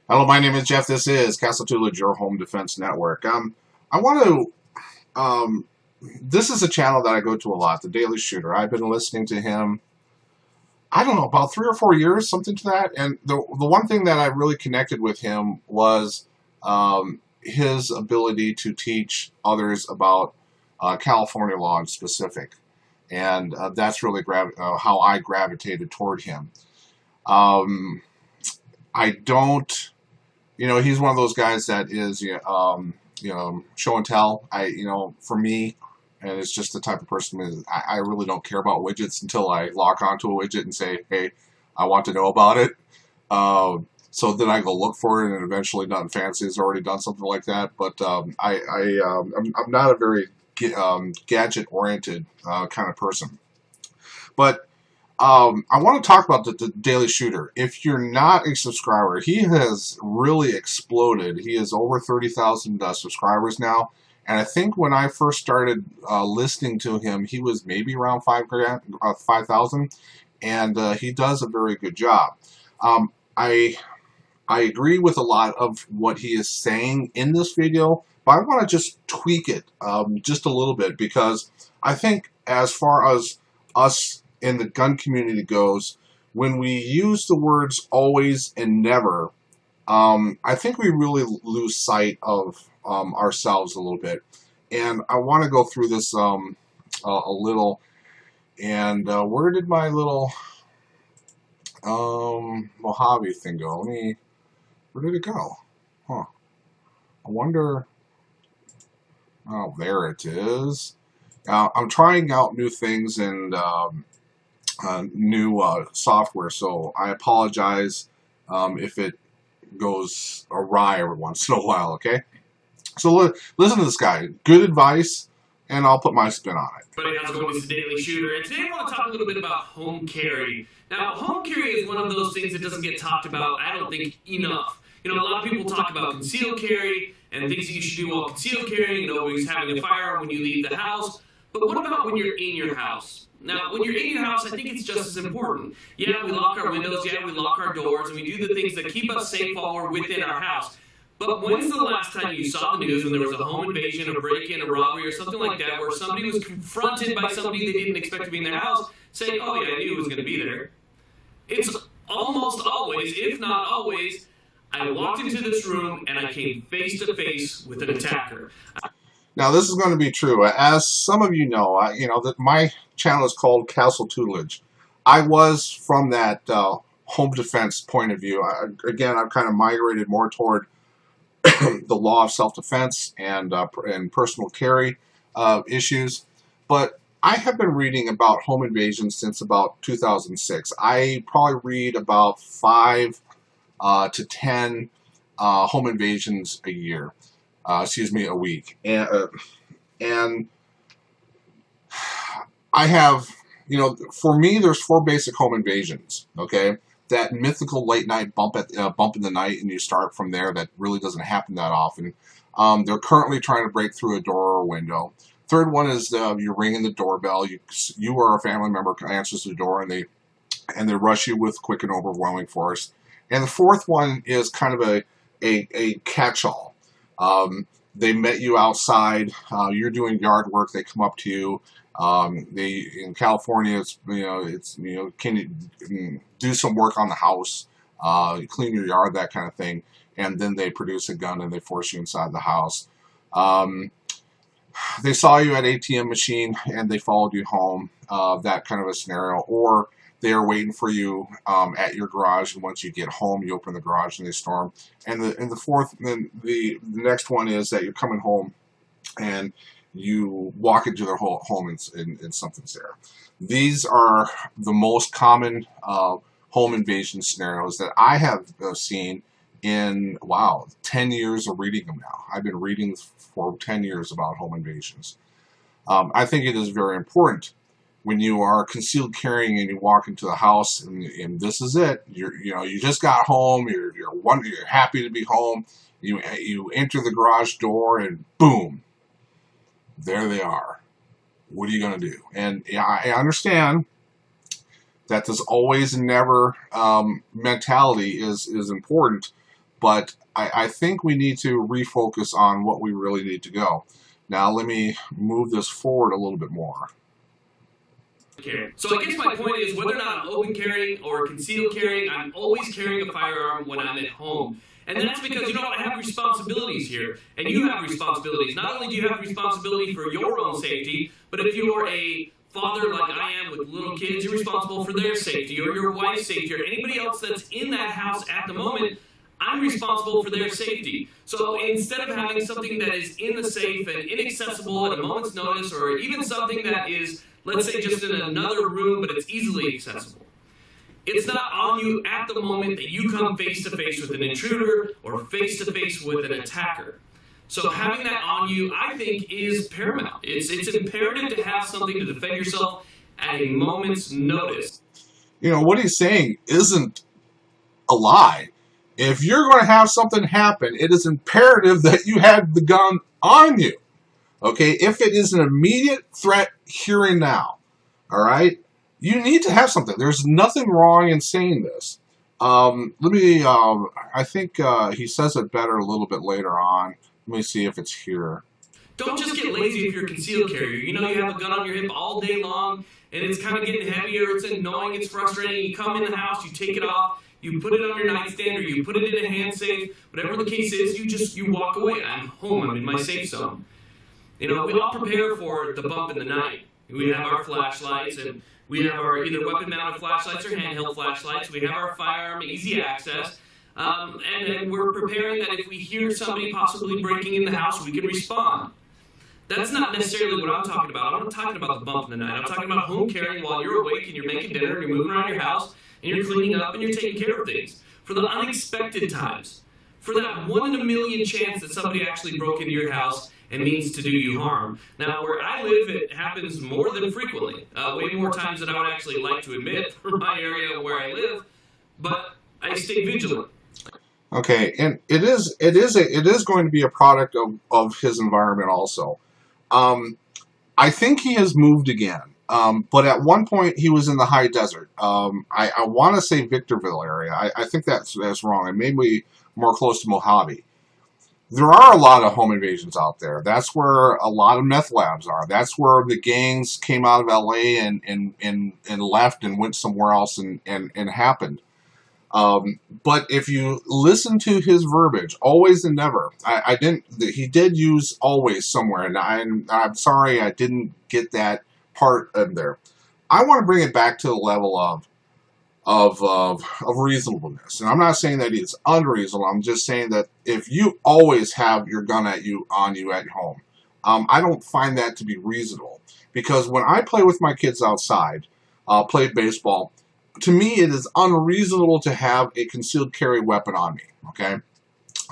Hello, my name is Jeff. This is Castle Tutelage, your home defense network. I want to. This is a channel that I go to a lot, the Daily Shooter. I've been listening to him. I don't know, about 3 or 4 years, something to that. And the one thing that I really connected with him was his ability to teach others about California law in specific, and that's really how I gravitated toward him. Um, I don't. He's one of those guys that is, show and tell. For me, and it's just the type of person that I really don't care about widgets until I lock onto a widget and say, hey, I want to know about it. So then I go look for it, and eventually Nothing Fancy has already done something like that. But I'm not a very gadget-oriented kind of person. But I want to talk about the Daily Shooter. If you're not a subscriber, he has really exploded. He has over 30,000 subscribers now. And I think when I first started listening to him, he was maybe around 5,000. And he does a very good job. I agree with a lot of what he is saying in this video, but I want to just tweak it just a little bit, because I think as far as us in the gun community goes, when we use the words always and never, I think we really lose sight of ourselves a little bit. And I want to go through this a little. And where did my little Mojave thing go? Where did it go? Huh. I wonder. Oh, there it is. I'm trying out new things and new software, so I apologize if it goes awry every once in a while, okay? So listen to this guy. Good advice, and I'll put my spin on it. Everybody, how's it going? It's the Daily Shooter, and today I want to talk a little bit about home carry. Now, home carry is one of those things that doesn't get talked about, I don't think, enough. A lot of people talk about concealed carry and things that you should do while concealed carrying, always having a firearm when you leave the house. But what about when you're in your house? Now, when you're in your house, I think it's just as important. Yeah, we lock our windows, yeah, we lock our doors, and we do the things that keep us safe while we're within our house. But when's the last time you saw the news when there was a home invasion, a break-in, a robbery, or something like that, where somebody was confronted by somebody they didn't expect to be in their house, saying, oh yeah, I knew it was going to be there? It's almost always, if not always, I walked into this room and I came face to face with an attacker. Now, this is going to be true. As some of you know, that my channel is called Castle Tutelage. I was from that home defense point of view. Again, I've kind of migrated more toward the law of self-defense and personal carry issues. But I have been reading about home invasions since about 2006. I probably read about 5 to 10 home invasions a year. A week. And I have, for me, there's 4 basic home invasions, okay? That mythical late night bump in the night, and you start from there. That really doesn't happen that often. They're currently trying to break through a door or a window. Third one is you're ringing the doorbell. You or a family member answers the door, and they rush you with quick and overwhelming force. And the fourth one is kind of a catch-all. They met you outside. You're doing yard work. They come up to you. In California, can you do some work on the house, clean your yard, that kind of thing, and then they produce a gun and they force you inside the house. They saw you at ATM machine and they followed you home. That kind of a scenario. Or they are waiting for you at your garage, and once you get home, you open the garage and they storm. And the fourth, then the next one is that you're coming home and you walk into their home and something's there. These are the most common home invasion scenarios that I have seen in, 10 years of reading them now. I've been reading for 10 years about home invasions. I think it is very important when you are concealed carrying and you walk into the house and this is it. You just got home. You're happy to be home. You enter the garage door and boom, there they are. What are you going to do? And I understand that this always and never mentality is important, but I think we need to refocus on what we really need to go. Now, let me move this forward a little bit more. So I guess my point is, whether or not I'm open carrying or concealed carrying, I'm always carrying a firearm when I'm at home. And that's because, I have responsibilities here, and you have responsibilities. Not only do you have responsibility for your own safety, but if you're a father like I am with little kids, you're responsible for their safety, or your wife's safety, or anybody else that's in that house at the moment. I'm responsible for their safety. So instead of having something that is in the safe and inaccessible at a moment's notice, or even something that is, let's say, just in another room, but it's easily accessible, it's not on you at the moment that you come face to face with an intruder or face to face with an attacker. So having that on you, I think, is paramount. It's imperative to have something to defend yourself at a moment's notice. What he's saying isn't a lie. If you're going to have something happen, it is imperative that you have the gun on you. Okay? If it is an immediate threat here and now, all right, you need to have something. There's nothing wrong in saying this. I think he says it better a little bit later on. Let me see if it's here. Don't just get lazy if you're a concealed carrier. You have a gun on your hip all day long, and it's kind of getting heavier, it's annoying, it's frustrating. You come in the house, you take it off, you put it on your nightstand, or you put it in a hand safe, whatever the case is, you walk away. I'm home, I'm in my safe zone. We all prepare for the bump in the night. We have our flashlights, and we have our either weapon-mounted flashlights or handheld flashlights. We have our firearm easy access. And we're preparing that if we hear somebody possibly breaking in the house, we can respond. That's not necessarily what I'm talking about. I'm not talking about the bump in the night. I'm talking about home carrying while you're awake and you're making dinner and you're moving around your house and you're cleaning up and you're taking care of things. For the unexpected times. For that 1 in a million chance that somebody actually broke into your house and means to do you harm. Now, where I live, it happens more than frequently. Way more times than I would actually like to admit for my area where I live. But I stay vigilant. Okay, and it is going to be a product of his environment also. I think he has moved again, but at one point he was in the high desert. I want to say Victorville area. I think that's wrong. It may be more close to Mojave. There are a lot of home invasions out there. That's where a lot of meth labs are. That's where the gangs came out of LA and left and went somewhere else and happened. But if you listen to his verbiage, always and never, he did use always somewhere, and I'm sorry I didn't get that part in there. I want to bring it back to the level of reasonableness. And I'm not saying that it's unreasonable, I'm just saying that if you always have your gun on you at home, I don't find that to be reasonable. Because when I play with my kids outside, play baseball, to me, it is unreasonable to have a concealed carry weapon on me, okay?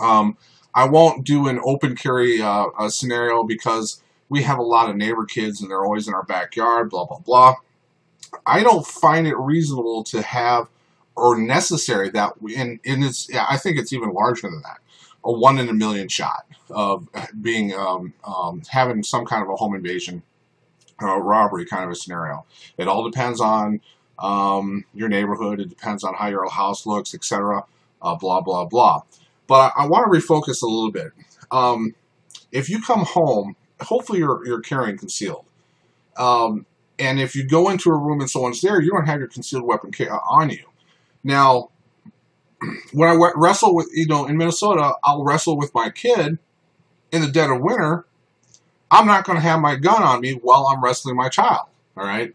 I won't do an open carry scenario because we have a lot of neighbor kids and they're always in our backyard, blah, blah, blah. I don't find it reasonable to have or necessary that, and I think it's even larger than that, a 1 in a million shot of being having some kind of a home invasion robbery kind of a scenario. It all depends on your neighborhood. It depends on how your house looks, etc. Blah, blah, blah. But I want to refocus a little bit. If you come home, hopefully you're carrying concealed. And if you go into a room and someone's there, you don't have your concealed weapon on you. Now, when I wrestle with, in Minnesota, I'll wrestle with my kid in the dead of winter. I'm not going to have my gun on me while I'm wrestling my child. All right.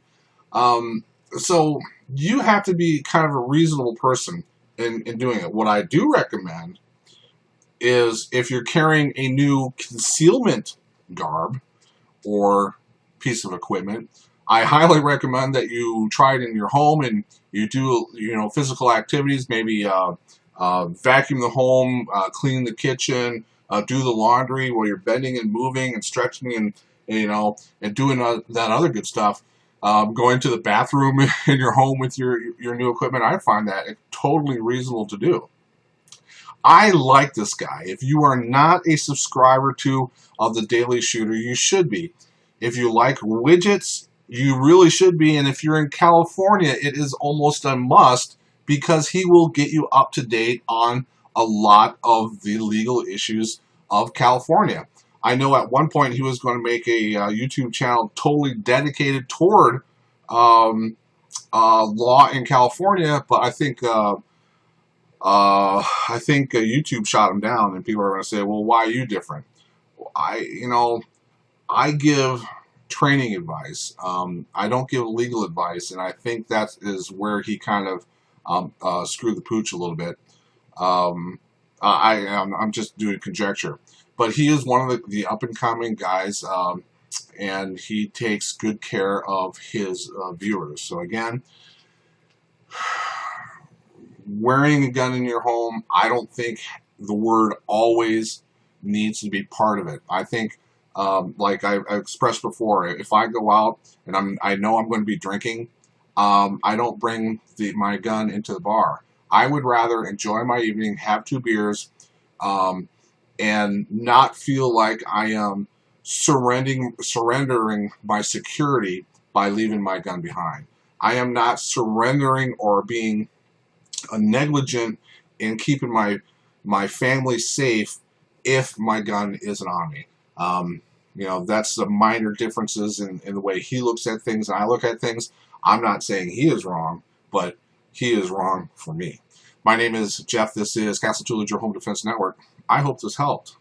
So you have to be kind of a reasonable person in doing it. What I do recommend is if you're carrying a new concealment garb or piece of equipment, I highly recommend that you try it in your home and you do, physical activities, maybe vacuum the home, clean the kitchen, do the laundry while you're bending and moving and stretching and doing that other good stuff. Going to the bathroom in your home with your new equipment, I find that totally reasonable to do. I like this guy. If you are not a subscriber to the Daily Shooter, you should be. If you like widgets, you really should be. And if you're in California, it is almost a must because he will get you up to date on a lot of the legal issues of California. I know at one point he was going to make a YouTube channel totally dedicated toward law in California, but I think YouTube shot him down, and people are going to say, "Well, why are you different?" I give training advice. I don't give legal advice, and I think that is where he kind of screwed the pooch a little bit. I'm just doing conjecture, but he is one of the up and coming guys, and he takes good care of his viewers. So again, wearing a gun in your home, I don't think the word always needs to be part of it. I think, like I expressed before, if I go out and I know I'm going to be drinking, I don't bring my gun into the bar. I would rather enjoy my evening, have 2 beers, and not feel like I am surrendering my security by leaving my gun behind. I am not surrendering or being negligent in keeping my family safe if my gun isn't on me. That's the minor differences in the way he looks at things and I look at things. I'm not saying he is wrong, but he is wrong for me. My name is Jeff. This is Castle Tullidge, your Home Defense Network. I hope this helped.